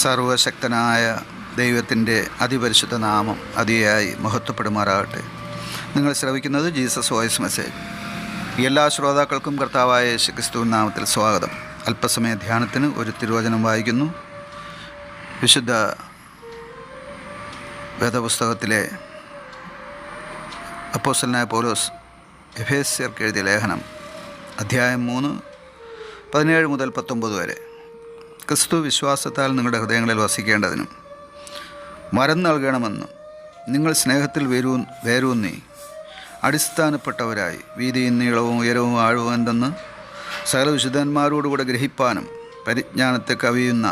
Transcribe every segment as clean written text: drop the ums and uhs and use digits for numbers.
സർവശക്തനായ ദൈവത്തിൻ്റെ അതിപരിശുദ്ധ നാമം അതിയായി മഹത്വപ്പെടുമാറാകട്ടെ. നിങ്ങൾ ശ്രവിക്കുന്നത് ജീസസ് വോയിസ് മെസ്സേജ്. എല്ലാ ശ്രോതാക്കൾക്കും കർത്താവായ യേശുക്രിസ്തു നാമത്തിൽ സ്വാഗതം. അല്പസമയ ധ്യാനത്തിന് ഒരു തിരുവചനം വായിക്കുന്നു. വിശുദ്ധ വേദപുസ്തകത്തിലെ അപ്പോസ്തലനായ പൗലോസ് എഫേസ്യർക്ക് എഴുതിയ ലേഖനം അധ്യായം 3, 17 മുതൽ 19 വരെ. ക്രിസ്തു വിശ്വാസത്താൽ നിങ്ങളുടെ ഹൃദയങ്ങളിൽ വസിക്കേണ്ടതിനും മരം നൽകണമെന്നും നിങ്ങൾ സ്നേഹത്തിൽ വേരൂന്നി അടിസ്ഥാനപ്പെട്ടവരായി വീതിയും നീളവും ഉയരവും ആഴവും എന്തെന്ന് സകല വിശുദ്ധന്മാരോടുകൂടെ ഗ്രഹിപ്പാനും പരിജ്ഞാനത്തെ കവിയുന്ന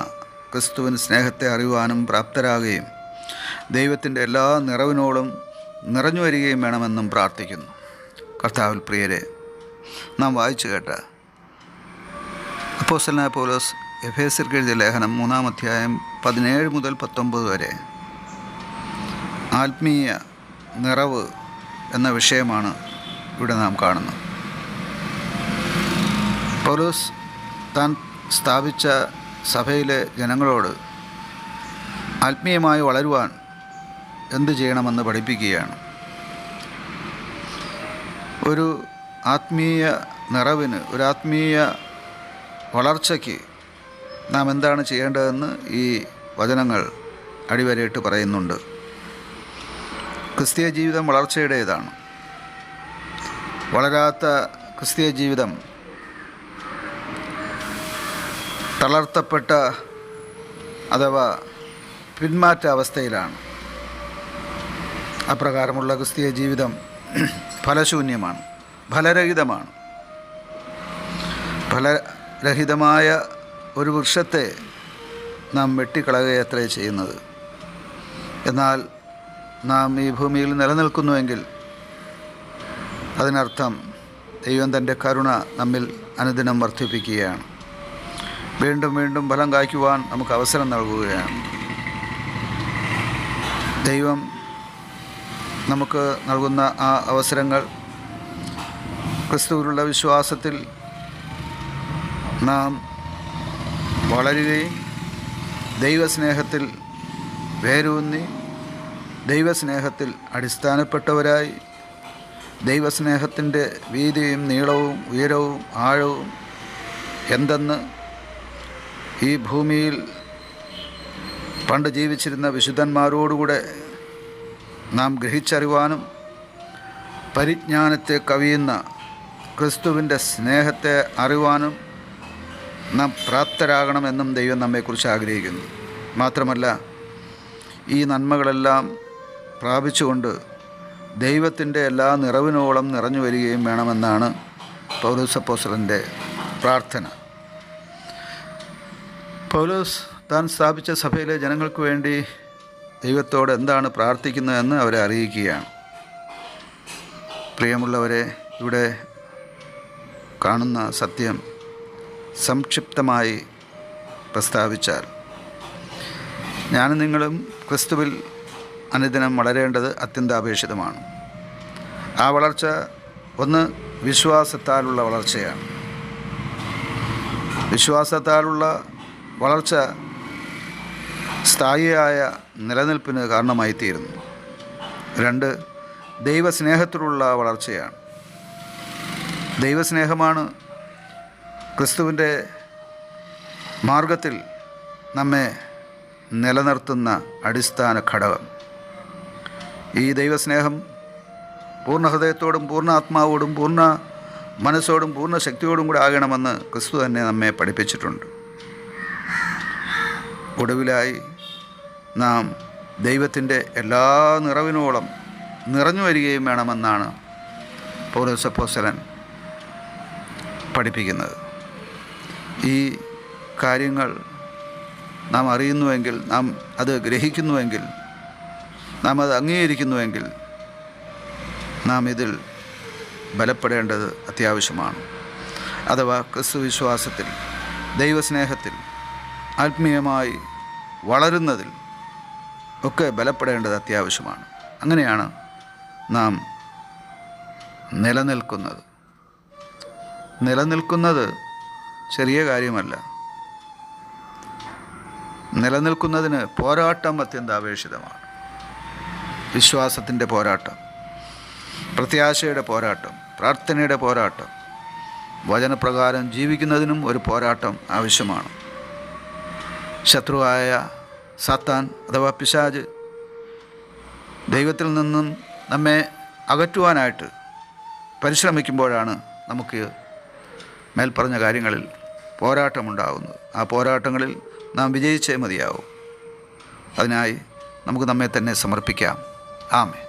ക്രിസ്തുവിന് സ്നേഹത്തെ അറിയുവാനും പ്രാപ്തരാകുകയും ദൈവത്തിൻ്റെ എല്ലാ നിറവിനോടും നിറഞ്ഞു വരികയും വേണമെന്നും പ്രാർത്ഥിക്കുന്നു. കർത്താവിൽ പ്രിയരെ, നാം വായിച്ചു കേട്ട അപ്പോസ്തലനായ പൗലോസ് എഫേസ്യർക്ക് എഴുതിയ ലേഖനം 3-ാം അധ്യായം 17 മുതൽ 19 വരെ ആത്മീയ നിറവ് എന്ന വിഷയമാണ് ഇവിടെ നാം കാണുന്നത്. പൗലോസ് താൻ സ്ഥാപിച്ച സഭയിലെ ജനങ്ങളോട് ആത്മീയമായി വളരുവാൻ എന്തു ചെയ്യണമെന്ന് പഠിപ്പിക്കുകയാണ്. ഒരു ആത്മീയ നിറവിന്, ഒരു ആത്മീയ വളർച്ചയ്ക്ക് നാം എന്താണ് ചെയ്യേണ്ടതെന്ന് ഈ വചനങ്ങൾ അടിവരയിട്ട് പറയുന്നുണ്ട്. ക്രിസ്തീയ ജീവിതം വളർച്ചയുടേതാണ്. വളരാത്ത ക്രിസ്തീയ ജീവിതം തളർത്തപ്പെട്ട അഥവാ പിന്മാറ്റ അവസ്ഥയിലാണ്. അപ്രകാരമുള്ള ക്രിസ്തീയ ജീവിതം ഫലശൂന്യമാണ്, ഫലരഹിതമാണ്. ഫലരഹിതമായ ഒരു വൃക്ഷത്തെ നാം വെട്ടിക്കളയുകയത്രേ ചെയ്യുന്നത്. എന്നാൽ നാം ഈ ഭൂമിയിൽ നിലനിൽക്കുന്നുവെങ്കിൽ അതിനർത്ഥം ദൈവം തൻ്റെ കരുണ നമ്മിൽ അനുദിനം വർദ്ധിപ്പിക്കുകയാണ്. വീണ്ടും വീണ്ടും ഫലം കായ്ക്കുവാൻ നമുക്ക് അവസരം നൽകുകയാണ്. ദൈവം നമുക്ക് നൽകുന്ന ആ അവസരങ്ങൾ ക്രിസ്തുവിലുള്ള വിശ്വാസത്തിൽ നാം വളരുകയും ദൈവസ്നേഹത്തിൽ വേരൂന്നി ദൈവസ്നേഹത്തിൽ അടിസ്ഥാനപ്പെട്ടവരായി ദൈവസ്നേഹത്തിൻ്റെ വീതിയും നീളവും ഉയരവും ആഴവും എന്തെന്ന് ഈ ഭൂമിയിൽ പണ്ട് ജീവിച്ചിരുന്ന വിശുദ്ധന്മാരോടുകൂടെ നാം ഗ്രഹിച്ചറിവാനും പരിജ്ഞാനത്തെ കവിയുന്ന ക്രിസ്തുവിൻ്റെ സ്നേഹത്തെ അറിവാനും നാം പ്രാപ്തരാകണമെന്നും ദൈവം നമ്മെക്കുറിച്ച് ആഗ്രഹിക്കുന്നു. മാത്രമല്ല, ഈ നന്മകളെല്ലാം പ്രാപിച്ചുകൊണ്ട് ദൈവത്തിൻ്റെ എല്ലാ നിറവിനോളം നിറഞ്ഞു വരികയും വേണമെന്നാണ് പൗലോസ് അപ്പോസ്തലൻ്റെ പ്രാർത്ഥന. പൗലോസ് താൻ സ്ഥാപിച്ച സഭയിലെ ജനങ്ങൾക്ക് വേണ്ടി ദൈവത്തോട് എന്താണ് പ്രാർത്ഥിക്കുന്നതെന്ന് അവരെ അറിയിക്കുകയാണ്. പ്രിയമുള്ളവരെ, ഇവിടെ കാണുന്ന സത്യം സംക്ഷിപ്തമായി പ്രസ്താവിച്ചാൽ, ഞാനും നിങ്ങളും ക്രിസ്തുവിൽ അനുദിനം വളരേണ്ടത് അത്യന്താപേക്ഷിതമാണ്. ആ വളർച്ച ഒന്ന് വിശ്വാസത്താലുള്ള വളർച്ചയാണ്. വിശ്വാസത്താലുള്ള വളർച്ച സ്ഥായിയായ നിലനിൽപ്പിന് കാരണമായിത്തീരുന്നു. 2, ദൈവസ്നേഹത്തിലുള്ള വളർച്ചയാണ്. ദൈവസ്നേഹമാണ് ക്രിസ്തുവിൻ്റെ മാർഗത്തിൽ നമ്മെ നിലനിർത്തുന്ന അടിസ്ഥാന ഘടകം. ഈ ദൈവസ്നേഹം പൂർണ്ണ ഹൃദയത്തോടും പൂർണ്ണ ആത്മാവോടും പൂർണ്ണ മനസ്സോടും പൂർണ്ണ ശക്തിയോടും കൂടെ ആകണമെന്ന് ക്രിസ്തു തന്നെ നമ്മെ പഠിപ്പിച്ചിട്ടുണ്ട്. ഒടുവിലായി നാം ദൈവത്തിൻ്റെ എല്ലാ നിറവിനോളം നിറഞ്ഞു വരികയും വേണമെന്നാണ് പൗലോസ് അപ്പോസ്തലൻ പഠിപ്പിക്കുന്നത്. ഈ കാര്യങ്ങൾ നാം അറിയുന്നുവെങ്കിൽ, നാം അത് ഗ്രഹിക്കുന്നുവെങ്കിൽ, നാം അത് അംഗീകരിക്കുന്നുവെങ്കിൽ നാം ഇതിൽ ബലപ്പെടേണ്ടത് അത്യാവശ്യമാണ്. അഥവാ ക്രിസ്തു വിശ്വാസത്തിൽ, ദൈവസ്നേഹത്തിൽ, ആത്മീയമായി വളരുന്നതിൽ ഒക്കെ ബലപ്പെടേണ്ടത് അത്യാവശ്യമാണ്. അങ്ങനെയാണ് നാം നിലനിൽക്കുന്നത് ചെറിയ കാര്യമല്ല. നിലനിൽക്കുന്നതിന് പോരാട്ടം അത്യന്താപേക്ഷിതമാണ്. വിശ്വാസത്തിൻ്റെ പോരാട്ടം, പ്രത്യാശയുടെ പോരാട്ടം, പ്രാർത്ഥനയുടെ പോരാട്ടം, വചനപ്രകാരം ജീവിക്കുന്നതിനും ഒരു പോരാട്ടം ആവശ്യമാണ്. ശത്രുവായ സാത്താൻ അഥവാ പിശാച് ദൈവത്തിൽ നിന്നും നമ്മെ അകറ്റുവാനായിട്ട് പരിശ്രമിക്കുമ്പോഴാണ് നമുക്ക് മേൽപ്പറഞ്ഞ കാര്യങ്ങളിൽ പോരാട്ടമുണ്ടാകുന്നത്. ആ പോരാട്ടങ്ങളിൽ നാം വിജയിച്ചേ മതിയാവും. അതിനായി നമുക്ക് നമ്മെ തന്നെ സമർപ്പിക്കാം. ആമേൻ.